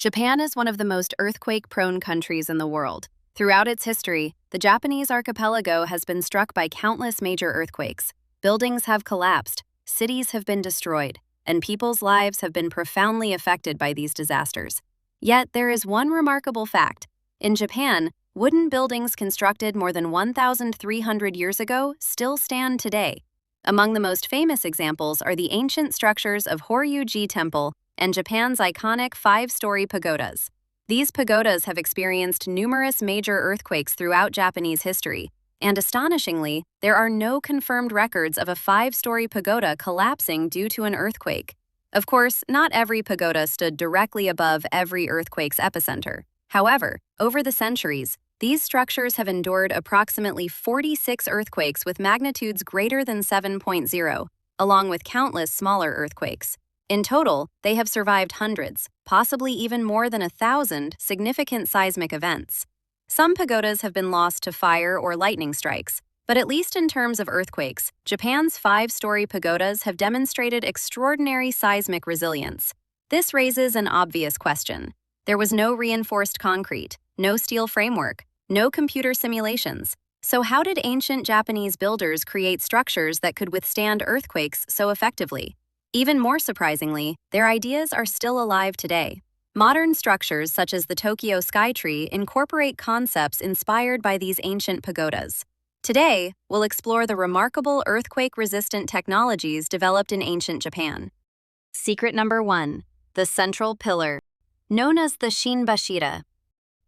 Japan is one of the most earthquake-prone countries in the world. Throughout its history, the Japanese archipelago has been struck by countless major earthquakes. Buildings have collapsed, cities have been destroyed, and people's lives have been profoundly affected by these disasters. Yet there is one remarkable fact. In Japan, wooden buildings constructed more than 1,300 years ago still stand today. Among the most famous examples are the ancient structures of Horyuji Temple and Japan's iconic 5-story pagodas. These pagodas have experienced numerous major earthquakes throughout Japanese history, and astonishingly, there are no confirmed records of a 5-story pagoda collapsing due to an earthquake. Of course, not every pagoda stood directly above every earthquake's epicenter. However, over the centuries, these structures have endured approximately 46 earthquakes with magnitudes greater than 7.0, along with countless smaller earthquakes. In total, they have survived hundreds, possibly even more than 1,000, significant seismic events. Some pagodas have been lost to fire or lightning strikes, but at least in terms of earthquakes, Japan's 5-story pagodas have demonstrated extraordinary seismic resilience. This raises an obvious question. There was no reinforced concrete, no steel framework, no computer simulations. So how did ancient Japanese builders create structures that could withstand earthquakes so effectively? Even more surprisingly, their ideas are still alive today. Modern structures such as the Tokyo Skytree incorporate concepts inspired by these ancient pagodas. Today, we'll explore the remarkable earthquake-resistant technologies developed in ancient Japan. Secret number 1. The central pillar. Known as the Shinbashira.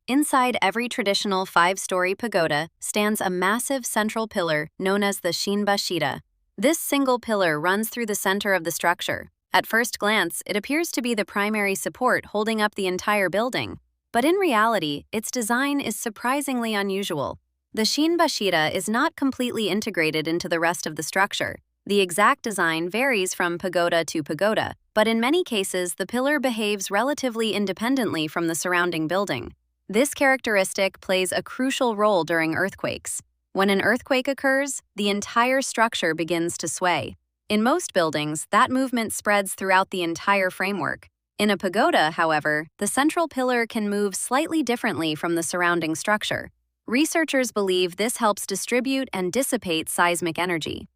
Inside every traditional 5-story pagoda stands a massive central pillar known as the Shinbashira. This single pillar runs through the center of the structure. At first glance, it appears to be the primary support holding up the entire building. But in reality, its design is surprisingly unusual. The Shinbashira is not completely integrated into the rest of the structure. The exact design varies from pagoda to pagoda, but in many cases, the pillar behaves relatively independently from the surrounding building. This characteristic plays a crucial role during earthquakes. When an earthquake occurs, the entire structure begins to sway. In most buildings, that movement spreads throughout the entire framework. In a pagoda, however, the central pillar can move slightly differently from the surrounding structure. Researchers believe this helps distribute and dissipate seismic energy.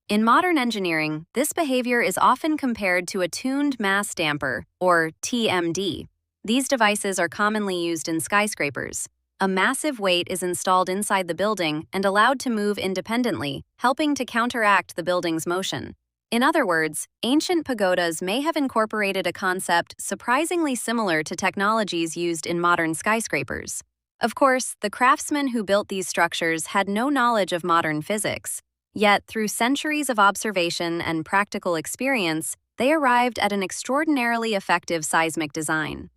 In modern engineering, this behavior is often compared to a tuned mass damper, or TMD. These devices are commonly used in skyscrapers. A massive weight is installed inside the building and allowed to move independently, helping to counteract the building's motion. In other words, ancient pagodas may have incorporated a concept surprisingly similar to technologies used in modern skyscrapers. Of course, the craftsmen who built these structures had no knowledge of modern physics. Yet, through centuries of observation and practical experience, they arrived at an extraordinarily effective seismic design.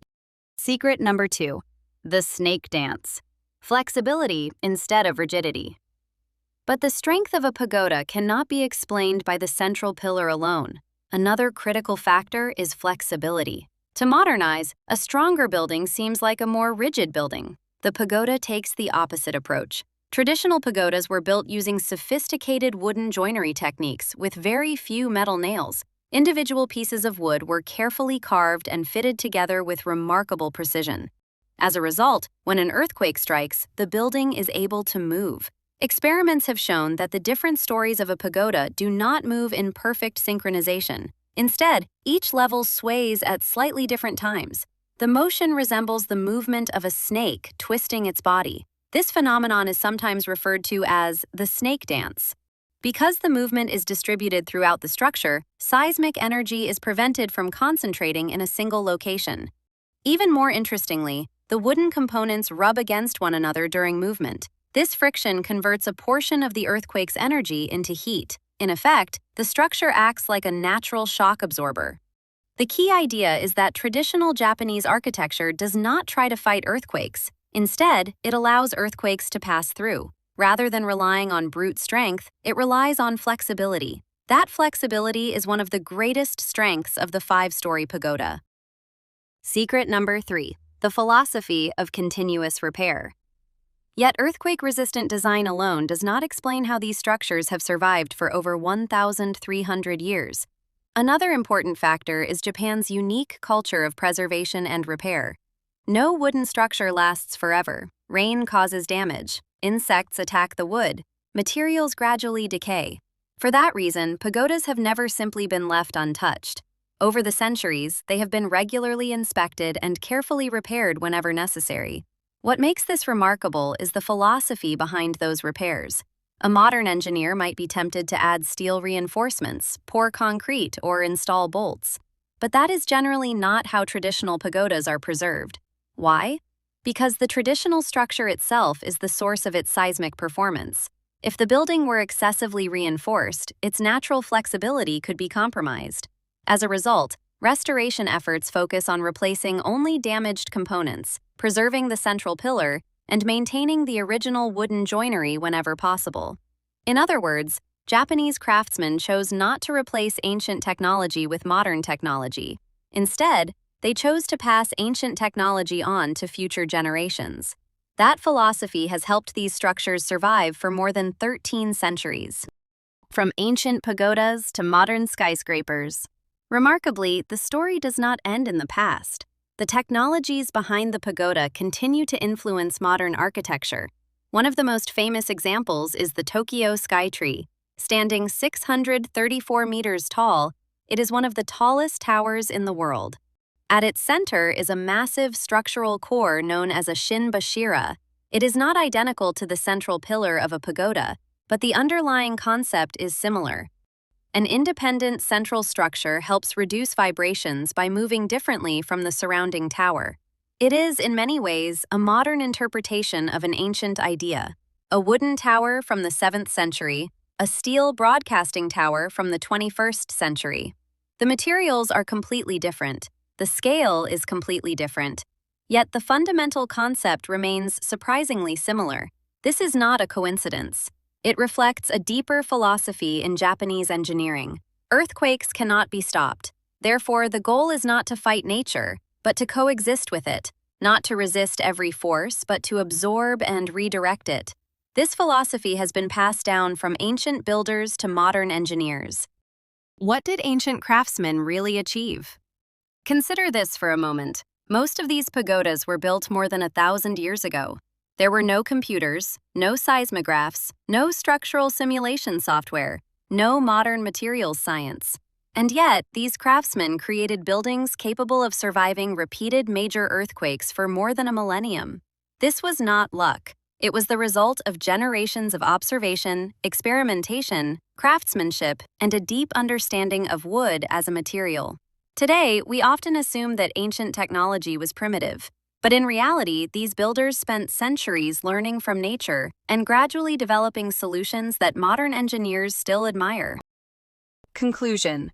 Secret number 2. The snake dance. Flexibility instead of rigidity. But the strength of a pagoda cannot be explained by the central pillar alone. Another critical factor is flexibility. To modernize, a stronger building seems like a more rigid building. The pagoda takes the opposite approach. Traditional pagodas were built using sophisticated wooden joinery techniques with very few metal nails. Individual pieces of wood were carefully carved and fitted together with remarkable precision. As a result, when an earthquake strikes, the building is able to move. Experiments have shown that the different stories of a pagoda do not move in perfect synchronization. Instead, each level sways at slightly different times. The motion resembles the movement of a snake twisting its body. This phenomenon is sometimes referred to as the snake dance. Because the movement is distributed throughout the structure, seismic energy is prevented from concentrating in a single location. Even more interestingly, the wooden components rub against one another during movement. This friction converts a portion of the earthquake's energy into heat. In effect, the structure acts like a natural shock absorber. The key idea is that traditional Japanese architecture does not try to fight earthquakes. Instead, it allows earthquakes to pass through. Rather than relying on brute strength, it relies on flexibility. That flexibility is one of the greatest strengths of the 5-story pagoda. Secret number 3. The philosophy of continuous repair. Yet earthquake-resistant design alone does not explain how these structures have survived for over 1,300 years. Another important factor is Japan's unique culture of preservation and repair. No wooden structure lasts forever. Rain causes damage. Insects attack the wood. Materials gradually decay. For that reason, pagodas have never simply been left untouched. Over the centuries, they have been regularly inspected and carefully repaired whenever necessary. What makes this remarkable is the philosophy behind those repairs. A modern engineer might be tempted to add steel reinforcements, pour concrete, or install bolts. But that is generally not how traditional pagodas are preserved. Why? Because the traditional structure itself is the source of its seismic performance. If the building were excessively reinforced, its natural flexibility could be compromised. As a result, restoration efforts focus on replacing only damaged components, preserving the central pillar, and maintaining the original wooden joinery whenever possible. In other words, Japanese craftsmen chose not to replace ancient technology with modern technology. Instead, they chose to pass ancient technology on to future generations. That philosophy has helped these structures survive for more than 13 centuries. From ancient pagodas to modern skyscrapers. Remarkably, the story does not end in the past. The technologies behind the pagoda continue to influence modern architecture. One of the most famous examples is the Tokyo Skytree. Standing 634 meters tall, it is one of the tallest towers in the world. At its center is a massive structural core known as a shinbashira. It is not identical to the central pillar of a pagoda, but the underlying concept is similar. An independent central structure helps reduce vibrations by moving differently from the surrounding tower. It is, in many ways, a modern interpretation of an ancient idea. A wooden tower from the 7th century, a steel broadcasting tower from the 21st century. The materials are completely different. The scale is completely different. Yet the fundamental concept remains surprisingly similar. This is not a coincidence. It reflects a deeper philosophy in Japanese engineering. Earthquakes cannot be stopped. Therefore, the goal is not to fight nature, but to coexist with it, not to resist every force, but to absorb and redirect it. This philosophy has been passed down from ancient builders to modern engineers. What did ancient craftsmen really achieve? Consider this for a moment. Most of these pagodas were built more than 1,000 years ago. There were no computers, no seismographs, no structural simulation software, no modern materials science. And yet, these craftsmen created buildings capable of surviving repeated major earthquakes for more than a millennium. This was not luck. It was the result of generations of observation, experimentation, craftsmanship, and a deep understanding of wood as a material. Today, we often assume that ancient technology was primitive, but in reality, these builders spent centuries learning from nature and gradually developing solutions that modern engineers still admire. Conclusion.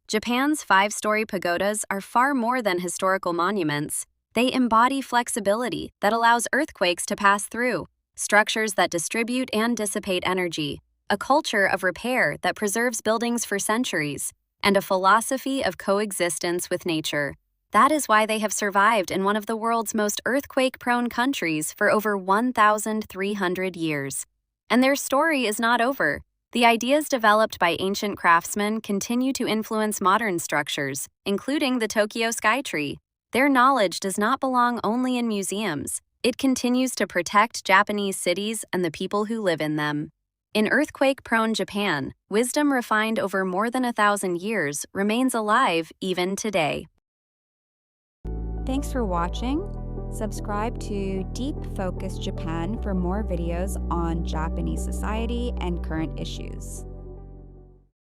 Japan's 5-story pagodas are far more than historical monuments. They embody flexibility that allows earthquakes to pass through, structures that distribute and dissipate energy, a culture of repair that preserves buildings for centuries, and a philosophy of coexistence with nature. That is why they have survived in one of the world's most earthquake-prone countries for over 1,300 years. And their story is not over. The ideas developed by ancient craftsmen continue to influence modern structures, including the Tokyo Skytree. Their knowledge does not belong only in museums. It continues to protect Japanese cities and the people who live in them. In earthquake-prone Japan, wisdom refined over more than 1,000 years remains alive even today. Thanks for watching. Subscribe to Deep Focus Japan for more videos on Japanese society and current issues.